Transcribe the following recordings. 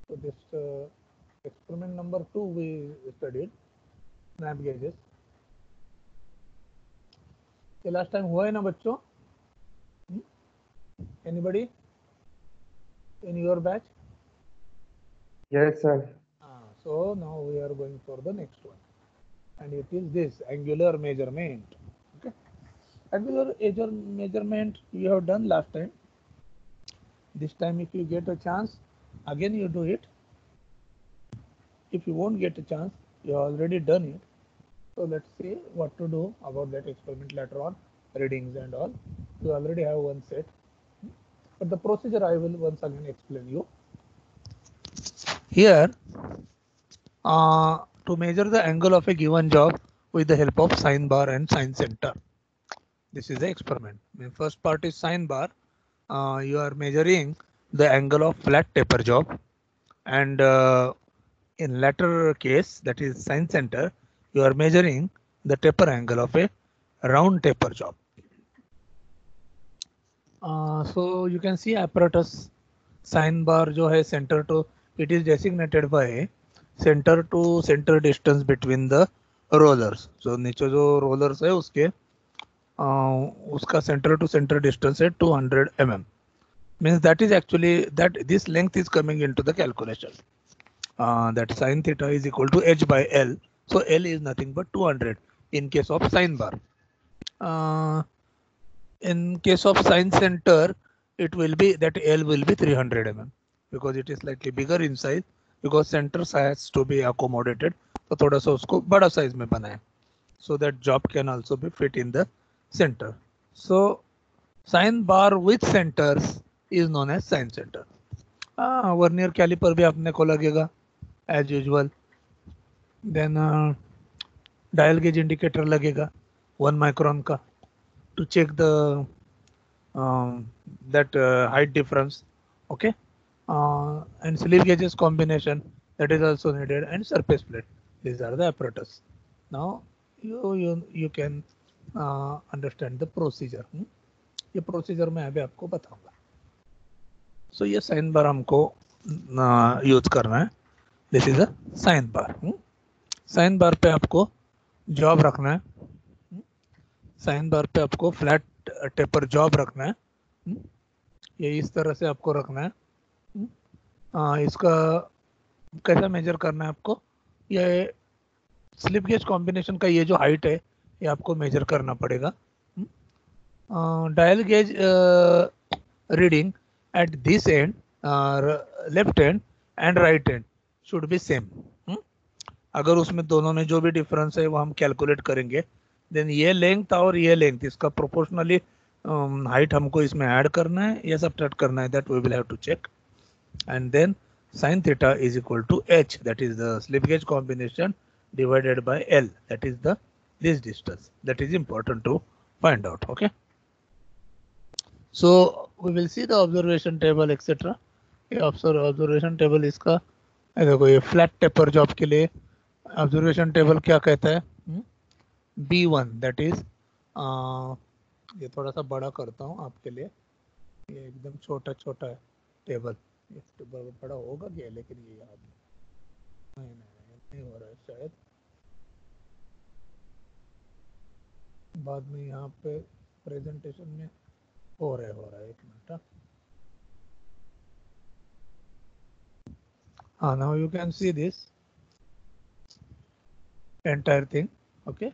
So this experiment number 2 we studied snap gauges. ये last time हुआ है ना बच्चों? Anybody in your batch? Yes, sir. So now we are going for the next one, and it is this angular measurement. Okay, angular measurement you have done last time. This time, if you get a chance, again you do it. If you won't get a chance, you have already done it. So let's see what to do about that experiment later on, readings and all. You already have one set, but the procedure I will once again explain you. Here, to measure the angle of a given job with the help of sine bar and sine center. This is the experiment. The first part is sine bar. You are measuring the angle of flat taper job, and in latter case, that is sine center, you are measuring the taper angle of a round taper job. So you can see apparatus sine bar जो है center to, it is designated by center to center distance between the rollers. So नीचे जो rollers है उसके उसका center to center distance है 200 mm. Means that is actually that this length is coming into the calculation. That sine theta is equal to h by L. So L is nothing but 200 in case of sine bar. In case of sine center, it will be that L will be 300 mm because it is slightly bigger in size because center has to be accommodated. तो थोड़ा सा उसको बड़ा size में बनाए so that job can also be fit in the center. So sine bar with centers is known as sine center. Vernier calliper भी अपने को लगेगा as usual. Then dial gauge indicator लगेगा 1 micron का to check the that height difference. Okay, and slip gauges combination that is also needed, and surface plate. These are the apparatus. Now you can understand the procedure. ये procedure मैं अभी आपको बताऊंगा. So ये sine bar हमको use करना है. This is a sine bar. Sine bar पे आपको जॉब रखना है. साइन बार पे आपको फ्लैट टेपर जॉब रखना है. ये इस तरह से आपको रखना है. इसका कैसा मेजर करना है आपको? ये स्लिप गेज कॉम्बिनेशन का ये जो हाइट है ये आपको मेजर करना पड़ेगा. Dial gauge reading at this and left and and right and should be same. अगर उसमें दोनों में जो भी डिफरेंस है वो हम कैलकुलेट करेंगे. देन ये लेंथ और ये लेंथ इसका प्रोपोर्शनली हाइट हमको इसमें ऐड करना है या सब्ट्रैक्ट करना है, that we will have to check. And then sin theta is equal to h, that is the slip gauge combination divided by L, that is the this distance. That is important to find out. Okay, so we will see the observation table etc. ये observation table इसका देखो, ये flat taper job के लिए observation table क्या कहता है? B1 that is, ये थोड़ा सा बड़ा करता हूँ आपके लिए. ये एकदम छोटा छोटा है टेबल. ये टेबल बड़ा होगा क्या? लेकिन ये याद नहीं हो रहा है शायद. बाद में यहाँ पे प्रेजेंटेशन में हो रहा है. एक minute. Now you can see this entire thing. Okay,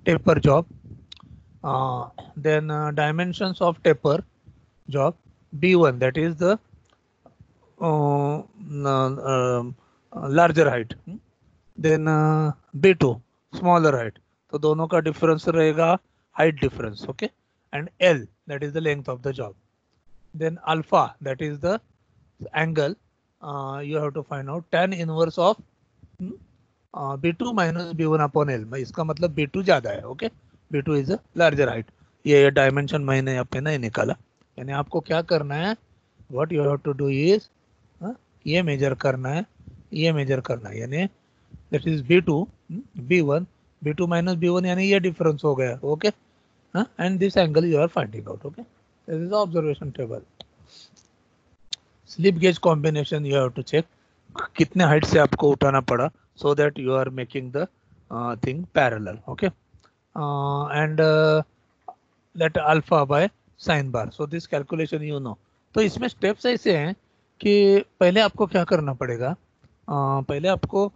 taper job, then dimensions of taper job B1, that is the larger height. Then B2 smaller height. तो दोनों का डिफरेंस रहेगा height difference. Okay, and L, that is the length of the job. Then alpha, that is the angle. You have to find out tan inverse of B2 minus B1 upon L. इसका मतलब B2 ज्यादा है. Okay, B2 is a larger height. ये dimension मैंने यहाँ पे नहीं निकाला. यानी आपको क्या करना है, what you have to do is ये मेजर करना है, ये मेजर करना है. यानी that is B2 B1 B2 minus B1 यानी ये डिफरेंस हो गया. Okay, and this angle you are finding out. Okay, this is observation table. Slip gauge combination you have to check कितने हाइट से आपको उठाना पड़ा, so that you are making the thing parallel. Okay, and that alpha by sin bar. So this calculation you know. तो इसमें steps ऐसे हैं कि पहले आपको क्या करना पड़ेगा, पहले आपको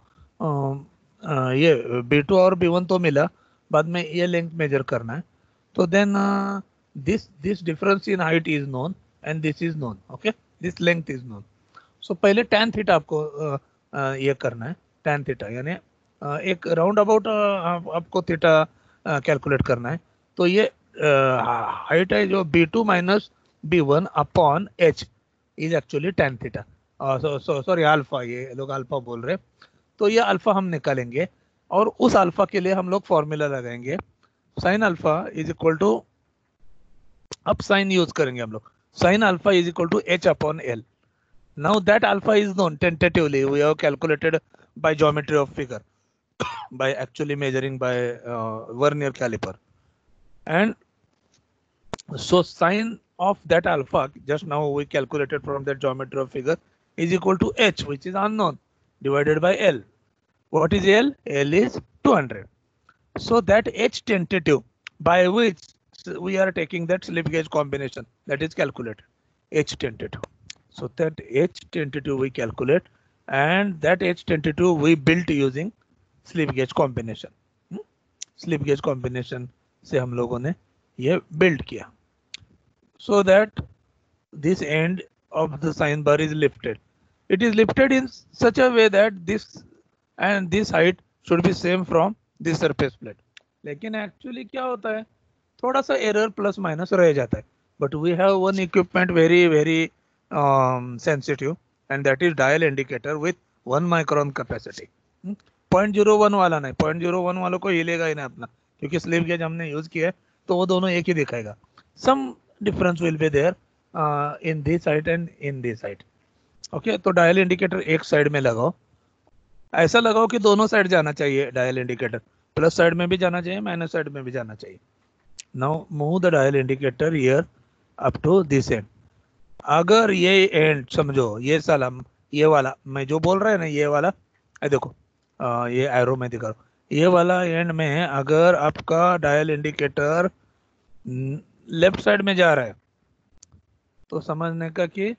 ये B2 और B1 तो मिला, बाद में ये लेंथ मेजर करना है. तो then this difference in height is known and this is known. Okay, this length is known. So पहले tan थीटा आपको ये करना है, tan थीटा यानी एक राउंड अबाउट आपको थीटा कैलकुलेट करना है. तो ये हाइट है जो B2 minus B1 upon H is actually tan theta. Sorry alpha, ये लोग अल्फा बोल रहे हैं. तो ये अल्फा हम निकालेंगे और उस अल्फा के लिए हम लोग फॉर्मूला लगाएंगे. Sine alpha is equal to, अब साइन यूज करेंगे हम लोग, sine alpha is equal to H upon L. Now that alpha is known tentatively. We have calculated by geometry of figure, by actually measuring by vernier caliper. And so sine of that alpha, just now we calculated from that geometry of figure, is equal to H, which is unknown, divided by L. What is L? L is 200. So that H tentative by which we are taking that slip gauge combination, that is calculated, H tentative. So that H tentative we calculate, and that H tentative we built using slip gauge combination. Slip gauge combination से हम लोगों ने ये build किया, so that this end of the sine bar is lifted. It is lifted in such a way that this and this height should be same from this surface plate. लेकिन actually क्या होता है, थोड़ा सा error plus minus रह जाता है. But we have one equipment very sensitive, and that is dial indicator with 1 micron capacity. 0.01 वाला नहीं, 0.01 वालों को हिलेगा ही नहीं अपना, क्योंकि स्लिप गेज हमने यूज किया है तो वो दोनों एक ही दिखाएगा. Some difference will be there in this side and in this side. Okay, तो डायल इंडिकेटर एक साइड में लगाओ, ऐसा लगाओ कि दोनों साइड जाना चाहिए. डायल इंडिकेटर प्लस साइड में भी जाना चाहिए, माइनस साइड में भी जाना चाहिए. Now move the dial indicator here up to this end. अगर ये एंड समझो, ये साला ये वाला मैं जो बोल रहा है ना, ये वाला देखो, ये एरो में दिखा रहा हूं, ये वाला एंड में अगर आपका डायल इंडिकेटर लेफ्ट साइड में जा रहा है तो समझने का कि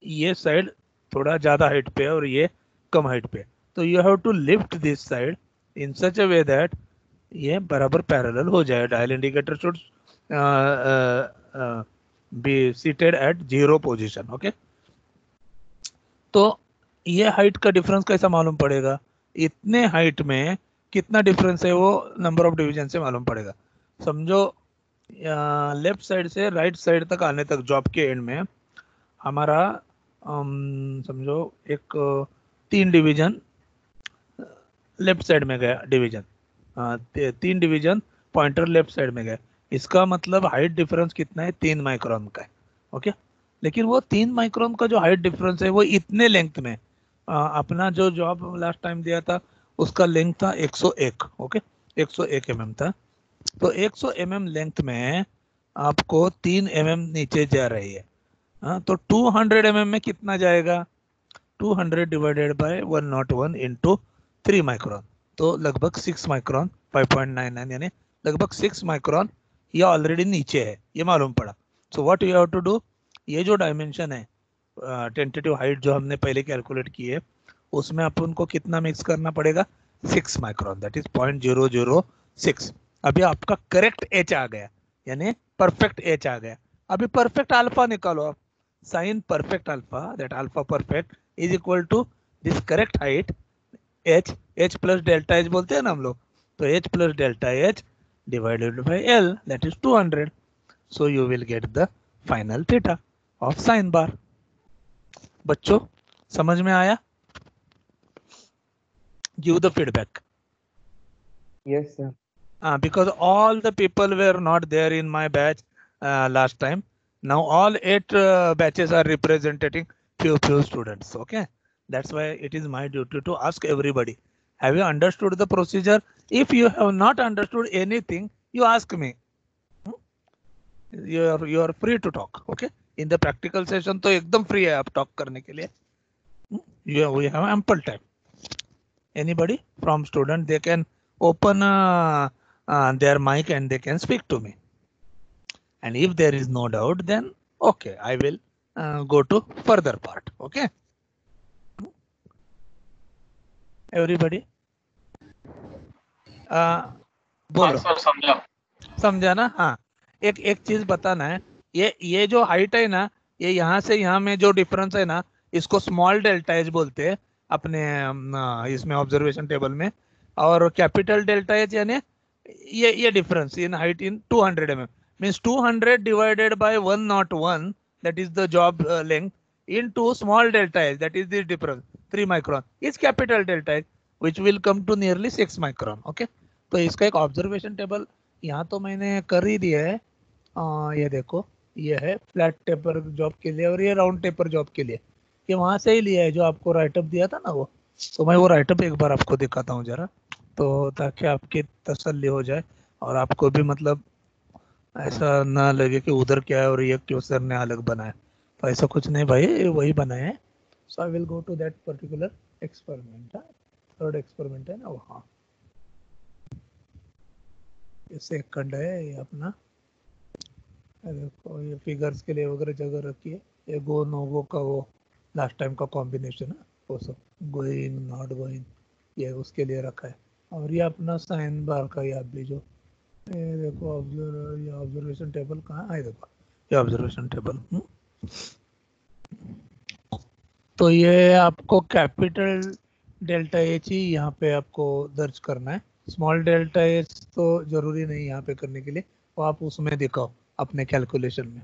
ये साइड थोड़ा ज्यादा हाइट पे है और ये कम हाइट पे. तो you have to lift this side in such a way that ये बराबर पैरेलल हो जाए. Dial indicator should be seated at 0 position. Okay, तो ये हाइट का डिफरेंस कैसा मालूम पड़ेगा, इतने हाइट में कितना डिफरेंस है वो नंबर ऑफ डिवीजन से मालूम पड़ेगा. समझो लेफ्ट साइड से राइट साइड तक आने तक जॉब के एंड में हमारा समझो एक 3 डिवीजन लेफ्ट साइड में गया, division 3 division pointer left side में गया. इसका मतलब हाइट डिफरेंस कितना है, 3 माइक्रोन का है. ओके, लेकिन वो 3 माइक्रोन का जो हाइट डिफरेंस है वो इतने लेंथ में, अपना जो जॉब लास्ट टाइम दिया था उसका लेंथ था 101. ओके, 101 mm था. तो 100 mm लेंथ में आपको 3 mm नीचे जा रही है. तो 200 mm में कितना जाएगा, 200 डिवाइडेड बाय 101 इंटू 3 माइक्रोन, तो लगभग 6 माइक्रोन, 5.99 यानी लगभग 6 माइक्रोन ये ऑलरेडी नीचे है, ये मालूम पड़ा. So what you have to do, ये जो डायमेंशन है टेंटेटिव हाइट जो हमने पहले कैलकुलेट की है उसमें अपन को कितना मिक्स करना पड़ेगा, 6 माइक्रोन, दैट इज 0.006. अभी आपका करेक्ट एच आ गया, यानी परफेक्ट एच आ गया. अभी परफेक्ट अल्फा निकालो आप. Sine perfect alpha, that alpha perfect is equal to this correct height H, H plus delta H बोलते हैं ना हम लोग, तो H plus delta H divided by L, that is 200. So you will get the final theta of sine bar. बच्चों समझ में आया? Give the feedback. Yes, sir. Because all the people were not there in my batch last time. Now all 8 batches are representing few students. Okay, that's why it is my duty to ask everybody, have you understood the procedure? If you have not understood anything, you ask me. You are free to talk. Okay, in the practical session तो एकदम free है आप talk करने के लिए. We have ample time. Anybody from student, they can open their mic and they can speak to me. And if there is no doubt, then okay, I will go to further part. Okay. Everybody. बोलो. समझा ना. हाँ, एक चीज बताना है. ये जो हाइट है ना, ये यहाँ से यहाँ में जो डिफरेंस है ना, इसको स्मॉल डेल्टा एच बोलते हैं अपने इसमें ऑब्जर्वेशन टेबल में. और कैपिटल डेल्टा एच यानी ये difference in height in 200 mm means 200 divided by 101, that is the job length, into small delta h, that is the difference 3 micron is capital delta h, which will come to nearly 6 micron. Okay, तो इसका एक observation table यहाँ तो मैंने कर ही दिया है. ये देखो, ये है फ्लैट टेपर जॉब के लिए और ये राउंड टेपर जॉब के लिए. ये वहां से ही लिया है जो आपको राइटअप दिया था ना वो. तो मैं वो राइटअप एक बार आपको दिखाता हूँ जरा, तो ताकि आपकी तसल्ली हो जाए और आपको भी मतलब ऐसा ना लगे कि उधर क्या है और ये क्यों सर ने अलग बनाया. तो ऐसा कुछ नहीं भाई, वही बनाया है. So I will go to that particular experiment. Third experiment है ना वो. हाँ, ये सेकंड है ये अपना. देखो ये फिगर्स के लिए वगैरह जगह रखी है. ये गो नो गो का वो लास्ट टाइम का कॉम्बिनेशन है वो सब, गोइंग नॉट गोइंग, ये उसके लिए रखा है. और ये अपना साइन बार का ये भी जो ये देखो ये ऑब्जर्वेशन टेबल कहाँ है. देखो ये ऑब्जर्वेशन टेबल. तो ये आपको कैपिटल डेल्टा एच ही यहाँ पे आपको दर्ज करना है. स्मॉल डेल्टा एच तो जरूरी नहीं यहाँ पे करने के लिए, वो आप उसमें दिखाओ अपने कैलकुलेशन में.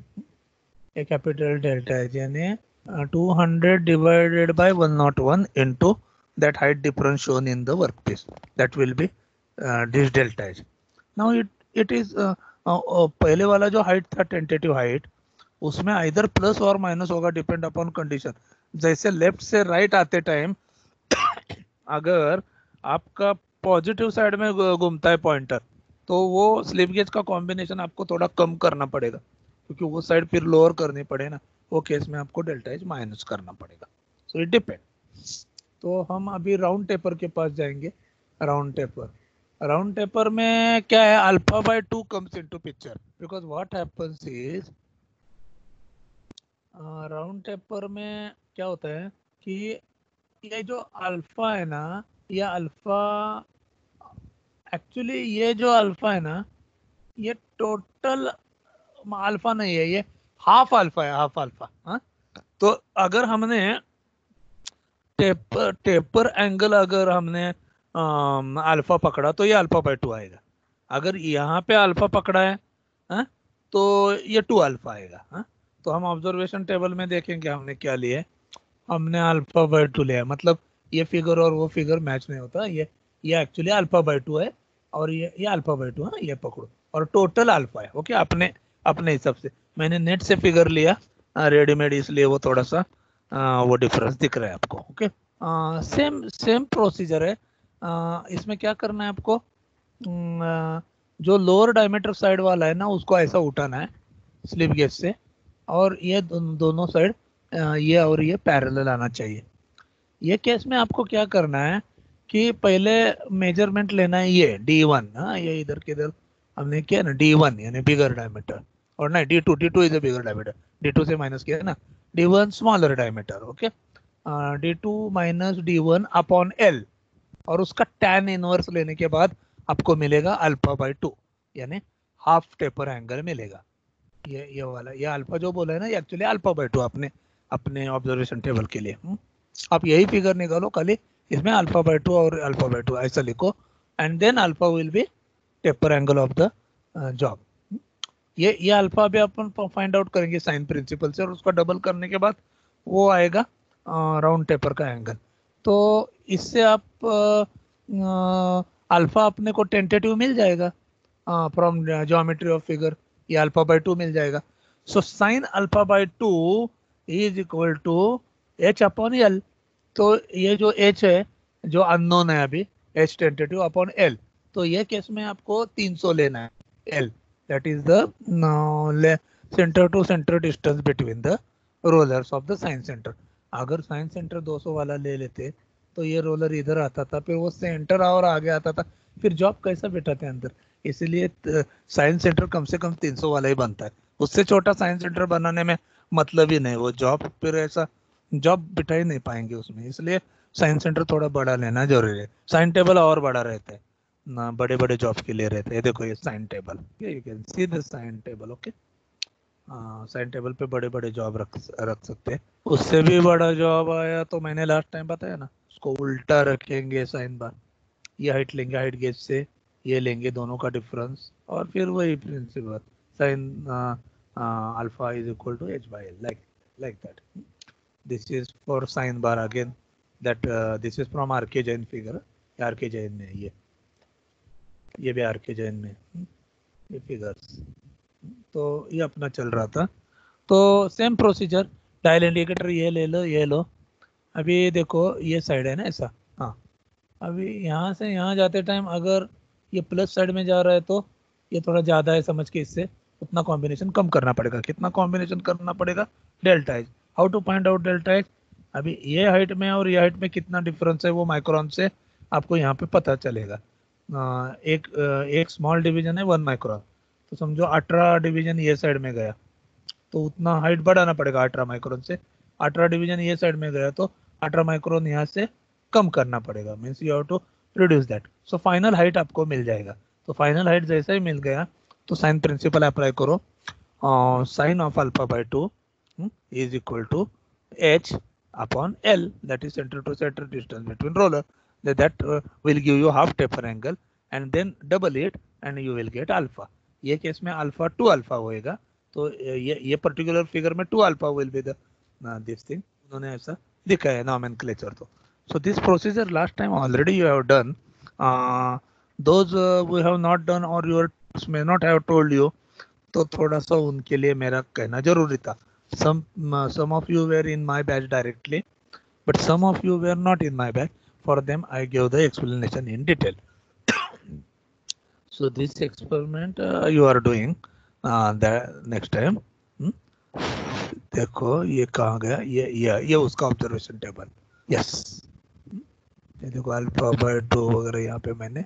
ये कैपिटल डेल्टा एच यानी 200 divided by 101 into that height difference shown in the workpiece, that will be this delta h. Now it is पहले वाला जो हाइट था टेंटेटिव हाइट, उसमें इधर प्लस और माइनस होगा डिपेंड अपॉन कंडीशन. जैसे लेफ्ट से राइट आते टाइम अगर आपका पॉजिटिव साइड में घूमता है पॉइंटर, तो वो स्लिप गेज का कॉम्बिनेशन आपको थोड़ा कम करना पड़ेगा, क्योंकि वो साइड फिर लोअर करनी पड़े ना. वो केस में आपको डेल्टा एच माइनस करना पड़ेगा. So it depend. तो हम अभी राउंड टेपर के पास जाएंगे. राउंड टेपर में क्या है, alpha by 2 comes into picture, because what happens is round taper में क्या होता है कि ये जो अल्फा है ना, ये अल्फा एक्चुअली ये जो अल्फा है ना, ये टोटल अल्फा नहीं है, ये हाफ अल्फा है, हाफ अल्फा. हाँ, तो अगर हमने टेपर एंगल अगर हमने अल्फा पकड़ा तो ये अल्फा बाय 2 आएगा. अगर यहाँ पे अल्फा पकड़ा है तो ये 2 अल्फा आएगा. तो हम ऑब्जर्वेशन टेबल में देखेंगे हमने क्या लिया है. हमने अल्फा बाय 2 लिया, मतलब ये फिगर और वो फिगर मैच नहीं होता. ये एक्चुअली अल्फा बाय 2 है और ये अल्फा बाय 2 है. ये पकड़ो और टोटल अल्फा है. ओके, अपने हिसाब से मैंने नेट से फिगर लिया रेडीमेड, इसलिए वो थोड़ा सा वो डिफरेंस दिख रहा है आपको. ओके, सेम प्रोसीजर है. इसमें क्या करना है आपको, जो लोअर डायमीटर साइड वाला है ना, उसको ऐसा उठाना है स्लिप गेज से, और ये दोनों साइड ये और ये पैरेलल आना चाहिए. ये केस में आपको क्या करना है कि पहले मेजरमेंट लेना है ये D1. ये इधर के इधर हमने किया ना D1 यानी बिगर डायमीटर, और नहीं D2 is a bigger diameter. D2 से माइनस किया है ना, D1 smaller diameter. Okay, D2 minus D1 upon L, और उसका tan इनवर्स लेने के बाद आपको मिलेगा अल्फा बाय 2 यानी हाफ टेपर एंगल मिलेगा. ये वाला ये अल्फा जो बोला है ना, ये एक्चुअली अल्फा बाय 2 अपने ऑब्जर्वेशन टेबल के लिए. आप यही फिगर निकालो खाली, इसमें अल्फा बाय 2 और अल्फा बाय 2 ऐसा लिखो, and then alpha will be taper angle of the job. ये अल्फा भी अपन फाइंड आउट करेंगे साइन प्रिंसिपल से, और उसका डबल करने के बाद वो आएगा राउंड टेपर का एंगल. तो इससे आप अल्फा अपने को टेंटेटिव मिल जाएगा फ्रॉम ज्योमेट्री ऑफ फिगर. ये अल्फा बाय 2 मिल जाएगा. So sine alpha by 2 is equal to h upon l. तो ये जो h है जो अननोन है अभी, h टेंटेटिव अपॉन l, तो ये केस में आपको 300 लेना है l, that is the centre to centre distance between the rollers of the sine centre. अगर साइन सेंटर 200 वाला ले लेते तो ये रोलर इधर आता था, फिर वो सेंटर और आगे आता था, फिर जॉब कैसा बैठाते अंदर। इसलिए साइन सेंटर कम से कम 300 वाला ही बनता है। उससे छोटा साइन सेंटर बनाने में मतलब ही नहीं, वो जॉब फिर ऐसा जॉब बिठा ही नहीं पाएंगे उसमें। इसलिए साइन सेंटर थोड़ा बड़ा लेना जरूरी है। साइन टेबल और बड़ा रहता है ना, बड़े बड़े जॉब के लिए रहते हैं। देखो ये sine table, you can see the sine table. Okay, sine table पे बड़े बड़े जॉब रख सकते हैं। उससे भी बड़ा जॉब आया तो मैंने लास्ट टाइम बताया ना, उसको उल्टा रखेंगे साइन बार। ये हाइट लेंगे हाइट गेज से, ये लेंगे दोनों का डिफरेंस, और फिर वही principle sine alpha is equal to H by L, like that. This is for sine bar again, that this is from R K Jain figure. Are K Jain में ये भी आर के जैन में ये फिगर्स। तो ये अपना चल रहा था। तो सेम प्रोसीजर, डायल इंडिकेटर ये ले लो ये लो। अभी देखो ये साइड है ना ऐसा, हाँ। अभी यहाँ से यहाँ जाते टाइम अगर ये प्लस साइड में जा रहा है तो ये थोड़ा ज़्यादा है, समझ के इससे उतना कॉम्बिनेशन कम करना पड़ेगा। कितना कॉम्बिनेशन करना पड़ेगा? Delta H. How to find out delta H? अभी ये हाइट में और ये हाइट में कितना डिफरेंस है वो माइक्रोन से आपको यहाँ पे पता चलेगा। एक स्मॉल डिवीजन है 1 माइक्रोन, तो समझो 18 डिवीजन ये साइड में गया तो उतना हाइट बढ़ाना पड़ेगा 18 माइक्रोन से। 18 डिवीजन ये साइड में गया तो 18 माइक्रोन यहाँ से कम करना पड़ेगा, means you have to reduce that. So final height आपको मिल जाएगा। तो फाइनल हाइट जैसा ही मिल गया तो साइन प्रिंसिपल अप्लाई करो। Sine of alpha by 2 is equal to H upon L, that is centre to centre distance between roller, that will give you half taper angle, and then double it and you will get alpha। ये case में alpha 2 alpha होएगा, तो ये particular figure में 2 alpha will be the this thing. उन्होंने ऐसा दिखा है नॉमेनक्लेचर। तो so this procedure last time already you have done, those we have not done और your may not have told you, तो थोड़ा सा उनके लिए मेरा कहना जरूरी था। some of you were in my batch directly, but some of you were not in my batch. For them I gave the explanation in detail। so this experiment you are doing the next time। देखो ये कहाँ गया, ये उसका observation table. Yes, ये देखो alpha by 2 वगैरह यहाँ पे मैंने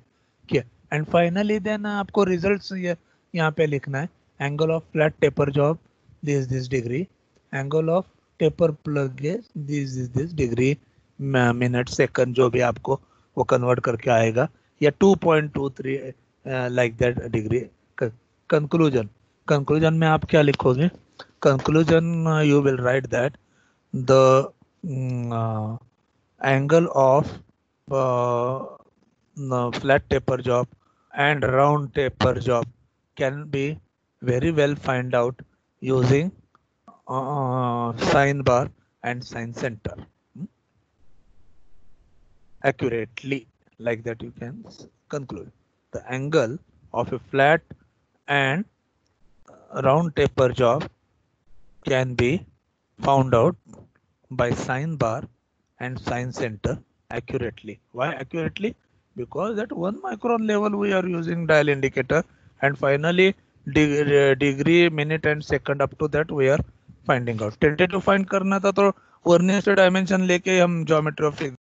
किया। एंड फाइनली देन आपको रिजल्ट्स यहाँ पे लिखना है। Angle of flat taper job this degree, angle of taper plug gauge this degree, minute second जो भी आपको वो कन्वर्ट करके आएगा, या 2.23 लाइक दैट डिग्री। कंक्लूजन में आप क्या लिखोगे? Conclusion you will write that the angle of flat taper job and round taper job can be very well find out using sine bar and sine center accurately, like that you can conclude the angle of a flat and round taper job can be found out by sine bar and sine center accurately. Why accurately? Because at 1 micron level we are using dial indicator, and finally degree, minute and second up to that we are finding out। Tentative find करना था तो vernier से dimension लेके हम geometry of